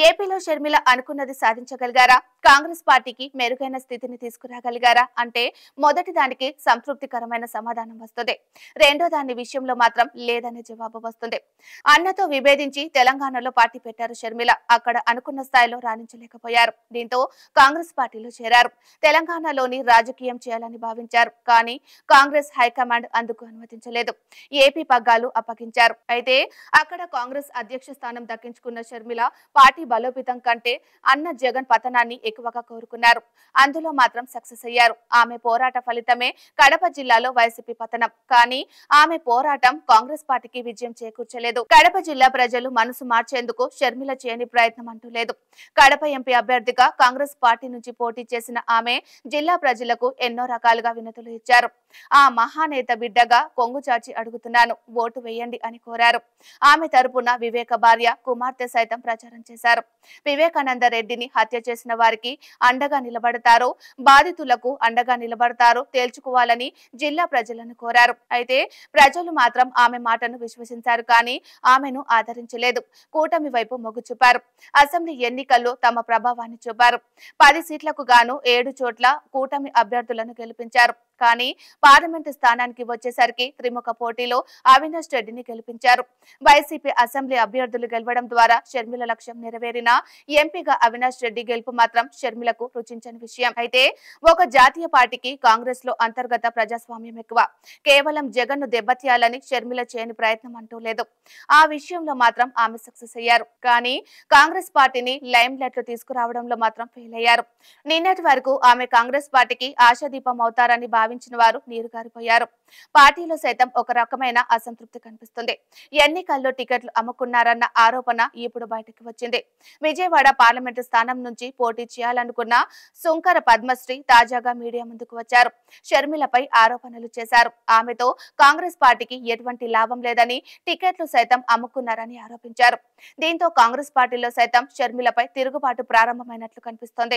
ఏపీలో షర్మిల అనుకున్నది సాధించగలిగారా? కాంగ్రెస్ పార్టీకి మెరుగైన స్థితిని తీసుకురాగలిగారా అంటే మొదటి దానికి సంతృప్తికరమైన సమాధానం వస్తుంది. రెండో దాని విషయంలో మాత్రం లేదనే జవాబు వస్తుంది. అన్నతో విభేదించి తెలంగాణలో పార్టీ పెట్టారు షర్మిల. అక్కడ అనుకున్న స్థాయిలో రాణించలేకపోయారు. దీంతో కాంగ్రెస్ పార్టీలో చేరారు. తెలంగాణలోని రాజకీయం చేయాలని భావించారు. కానీ కాంగ్రెస్ హైకమాండ్ అందుకు అనుమతించలేదు. ఏపీ పగ్గాలు అప్పగించారు. అయితే అక్కడ కాంగ్రెస్ అధ్యక్ష స్థానం దక్కించుకున్న షర్మిల పార్టీ బలోపేతం కంటే అన్న జగన్ పతనాన్ని ఎక్కువగా కోరుకున్నారు. అందులో మాత్రం సక్సెస్ అయ్యారు. ఆమె పోరాట ఫలితమే కడప జిల్లాలో వైసీపీ పతనం. కానీ ఆమె పోరాటం కాంగ్రెస్ పార్టీకి విజయం చేకూర్చలేదు. కడప జిల్లా ప్రజలు మనసు మార్చేందుకు షర్మిల చేయని ప్రయత్నం అంటూ లేదు. కడప ఎంపీ అభ్యర్థిగా కాంగ్రెస్ పార్టీ నుంచి పోటీ చేసిన ఆమె జిల్లా ప్రజలకు ఎన్నో రకాలుగా వినతులు ఇచ్చారు. ఆ మహానేత బిడ్డగా కొంగు చాచి అడుగుతున్నాను, ఓటు వేయండి అని కోరారు. ఆమె తరపున వివేక భార్య కుమార్తె సైతం ప్రచారం చేశారు. వివేకానంద రెడ్డిని హత్య చేసిన వారికి అండగా నిలబడతారో, బాధితులకు అండగా నిలబడతారో తేల్చుకోవాలని జిల్లా ప్రజలను కోరారు. అయితే ప్రజలు మాత్రం ఆమె మాటను విశ్వసించారు. కానీ ఆమెను ఆదరించలేదు. కూటమి వైపు మొగ్గు చూపారు. అసెంబ్లీ ఎన్నికల్లో తమ ప్రభావాన్ని చూపారు. 10 సీట్లకు గాను 7 చోట్ల కూటమి అభ్యర్థులను గెలిపించారు. కానీ పార్లమెంటు స్థానానికి వచ్చేసరికి త్రిముఖ పోటీలో అవినాష్ రెడ్డిని గెలిపించారు. వైసీపీ అసెంబ్లీ అభ్యర్థులు గెలవడం ద్వారా షర్మిల లక్ష్యం నెరవేరిన ఎంపీగా అవినాష్ రెడ్డి గెలుపు మాత్రం షర్మిలకు రుచించని విషయం. అయితే ఒక జాతీయ పార్టీకి కాంగ్రెస్ లో అంతర్గత ప్రజాస్వామ్యం ఎక్కువ. కేవలం జగన్ ను దెబ్బతీయాలని షర్మిల చేయని ప్రయత్నం అంటూ లేదు. ఆ విషయంలో మాత్రం ఆమె సక్సెస్ అయ్యారు. కానీ కాంగ్రెస్ పార్టీని లైమ్ లైట్ లో తీసుకురావడంలో మాత్రం ఫెయిల్ అయ్యారు. నిన్నటి వరకు ఆమె కాంగ్రెస్ పార్టీకి ఆశాదీపం అవుతారని భావించిన వారు నీరుగారిపోయారు. పార్టీలో సైతం ఒక రకమైన అసంతృప్తి కనిపిస్తుంది. ఎన్నికల్లో టికెట్లు అమ్ముకున్నారన్న ఆరోపణ ఇప్పుడు బయటకు వచ్చింది. విజయవాడ పార్లమెంటు స్థానం నుంచి పోటీ చేయాలనుకున్న సుంకర పద్మశ్రీ తాజాగా మీడియా ముందుకు వచ్చారు. షర్మిలపై ఆరోపణలు చేశారు. ఆమెతో కాంగ్రెస్ పార్టీకి ఎటువంటి లాభం లేదని, టికెట్లు సైతం అమ్ముకున్నారని ఆరోపించారు. దీంతో కాంగ్రెస్ పార్టీలో సైతం షర్మిలపై తిరుగుబాటు ప్రారంభమైనట్లు కనిపిస్తోంది.